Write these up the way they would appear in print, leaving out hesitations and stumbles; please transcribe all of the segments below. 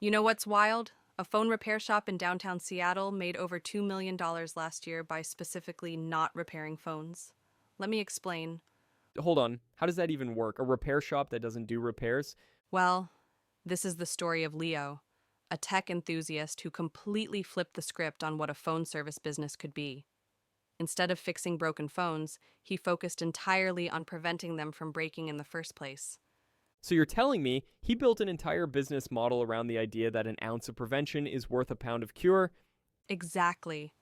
You know what's wild? A phone repair shop in downtown Seattle made over $2 million last year by specifically not repairing phones. Let me explain. Hold on. How does that even work? A repair shop that doesn't do repairs? Well, this is the story of Leo, a tech enthusiast who completely flipped the script on what a phone service business could be. Instead of fixing broken phones, he focused entirely on preventing them from breaking in the first place. So you're telling me he built an entire business model around the idea that an ounce of prevention is worth a pound of cure? Exactly.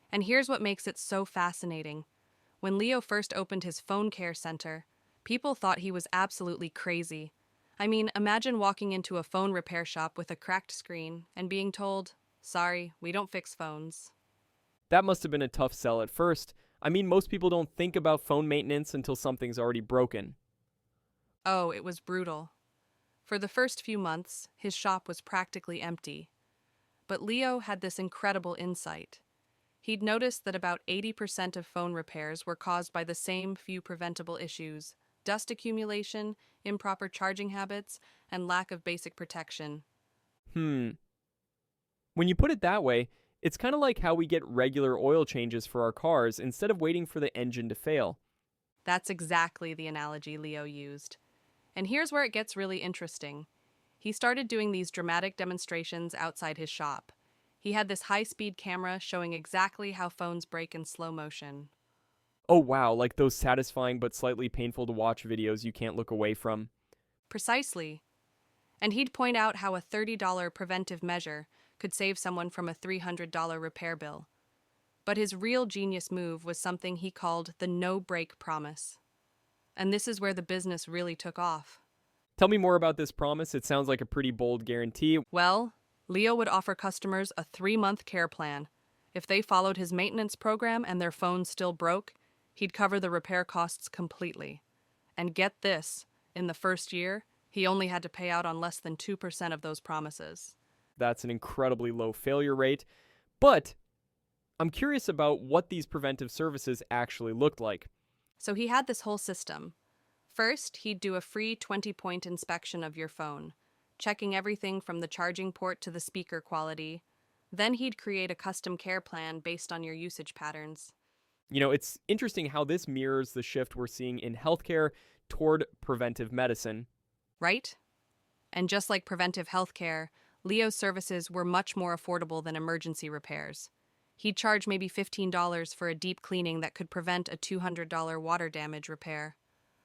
And here's what makes it so fascinating. When Leo first opened his phone care center, people thought he was absolutely crazy. I mean, imagine walking into a phone repair shop with a cracked screen and being told, "Sorry, we don't fix phones." That must have been a tough sell at first. I mean, most people don't think about phone maintenance until something's already broken. Oh, it was brutal. For the first few months, his shop was practically empty. But Leo had this incredible insight. He'd noticed that about 80% of phone repairs were caused by the same few preventable issues: dust accumulation, improper charging habits, and lack of basic protection. Hmm. When you put it that way, it's kind of like how we get regular oil changes for our cars instead of waiting for the engine to fail. That's exactly the analogy Leo used. And here's where it gets really interesting. He started doing these dramatic demonstrations outside his shop. He had this high speed camera showing exactly how phones break in slow motion. Oh wow, like those satisfying but slightly painful to watch videos you can't look away from. Precisely. And he'd point out how a $30 preventive measure could save someone from a $300 repair bill. But his real genius move was something he called the no break promise. And this is where the business really took off. Tell me more about this promise. It sounds like a pretty bold guarantee. Well, Leo would offer customers a 3-month care plan. If they followed his maintenance program and their phone still broke, he'd cover the repair costs completely. And get this, in the first year, he only had to pay out on less than 2% of those promises. That's an incredibly low failure rate. But I'm curious about what these preventive services actually looked like. So he had this whole system. First, he'd do a free 20-point inspection of your phone, checking everything from the charging port to the speaker quality. Then he'd create a custom care plan based on your usage patterns. It's interesting how this mirrors the shift we're seeing in healthcare toward preventive medicine. Right? And just like preventive healthcare, Leo's services were much more affordable than emergency repairs. He'd charge maybe $15 for a deep cleaning that could prevent a $200 water damage repair.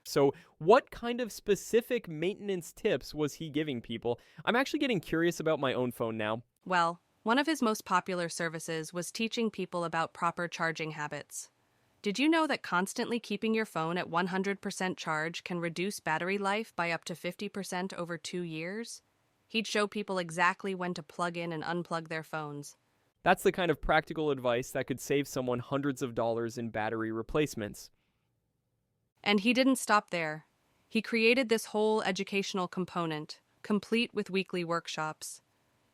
So, what kind of specific maintenance tips was he giving people? I'm actually getting curious about my own phone now. Well, one of his most popular services was teaching people about proper charging habits. Did you know that constantly keeping your phone at 100% charge can reduce battery life by up to 50% over 2 years? He'd show people exactly when to plug in and unplug their phones. That's the kind of practical advice that could save someone hundreds of dollars in battery replacements. And he didn't stop there. He created this whole educational component, complete with weekly workshops.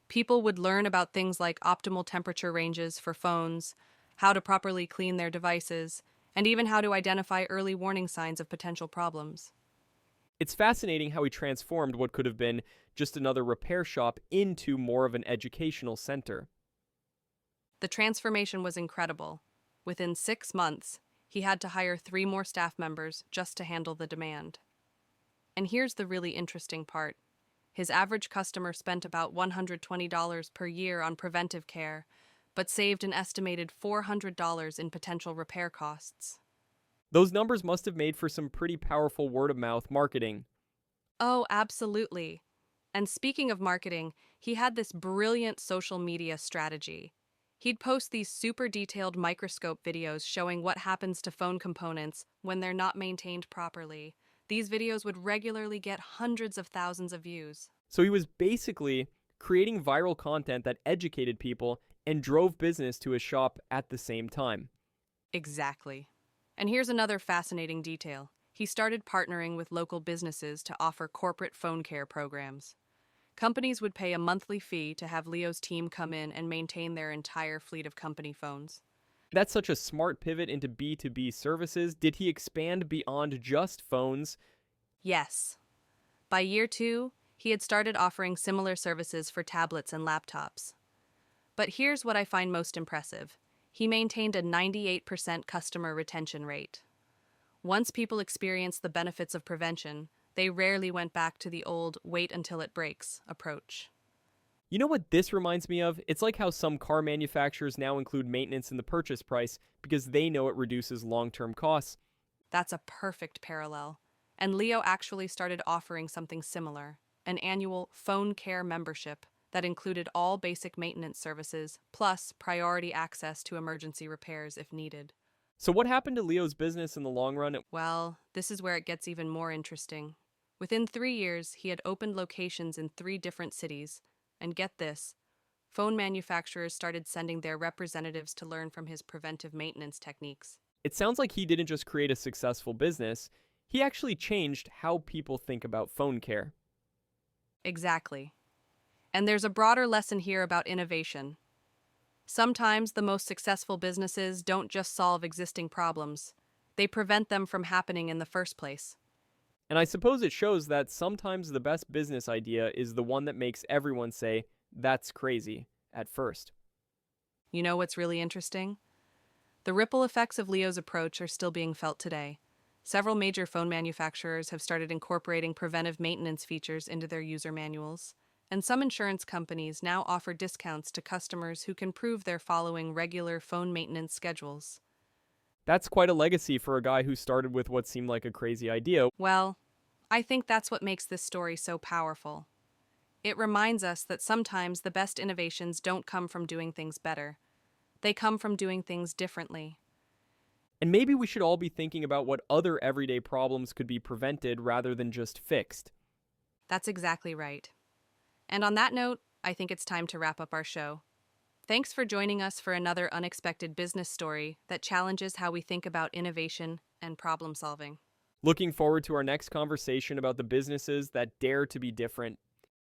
People would learn about things like optimal temperature ranges for phones, how to properly clean their devices, and even how to identify early warning signs of potential problems. It's fascinating how he transformed what could have been just another repair shop into more of an educational center. The transformation was incredible. Within 6 months, he had to hire 3 more staff members just to handle the demand. And here's the really interesting part. His average customer spent about $120 per year on preventive care, but saved an estimated $400 in potential repair costs. Those numbers must have made for some pretty powerful word of mouth marketing. Oh, absolutely. And speaking of marketing, he had this brilliant social media strategy. He'd post these super detailed microscope videos showing what happens to phone components when they're not maintained properly. These videos would regularly get hundreds of thousands of views. So he was basically creating viral content that educated people and drove business to his shop at the same time. Exactly. And here's another fascinating detail. He started partnering with local businesses to offer corporate phone care programs. Companies would pay a monthly fee to have Leo's team come in and maintain their entire fleet of company phones. That's such a smart pivot into B2B services. Did he expand beyond just phones? Yes. By year 2, he had started offering similar services for tablets and laptops. But here's what I find most impressive. He maintained a 98% customer retention rate. Once people experienced the benefits of prevention, they rarely went back to the old wait until it breaks approach. You know what this reminds me of? It's like how some car manufacturers now include maintenance in the purchase price because they know it reduces long-term costs. That's a perfect parallel. And Leo actually started offering something similar, an annual phone care membership that included all basic maintenance services, plus priority access to emergency repairs if needed. So what happened to Leo's business in the long run? Well, this is where it gets even more interesting. Within 3 years, he had opened locations in 3 different cities, and get this, phone manufacturers started sending their representatives to learn from his preventive maintenance techniques. It sounds like he didn't just create a successful business, he actually changed how people think about phone care. Exactly. And there's a broader lesson here about innovation. Sometimes the most successful businesses don't just solve existing problems, they prevent them from happening in the first place. And I suppose it shows that sometimes the best business idea is the one that makes everyone say, "That's crazy," at first. You know what's really interesting? The ripple effects of Leo's approach are still being felt today. Several major phone manufacturers have started incorporating preventive maintenance features into their user manuals, and some insurance companies now offer discounts to customers who can prove they're following regular phone maintenance schedules. That's quite a legacy for a guy who started with what seemed like a crazy idea. Well, I think that's what makes this story so powerful. It reminds us that sometimes the best innovations don't come from doing things better. They come from doing things differently. And maybe we should all be thinking about what other everyday problems could be prevented rather than just fixed. That's exactly right. And on that note, I think it's time to wrap up our show. Thanks for joining us for another unexpected business story that challenges how we think about innovation and problem solving. Looking forward to our next conversation about the businesses that dare to be different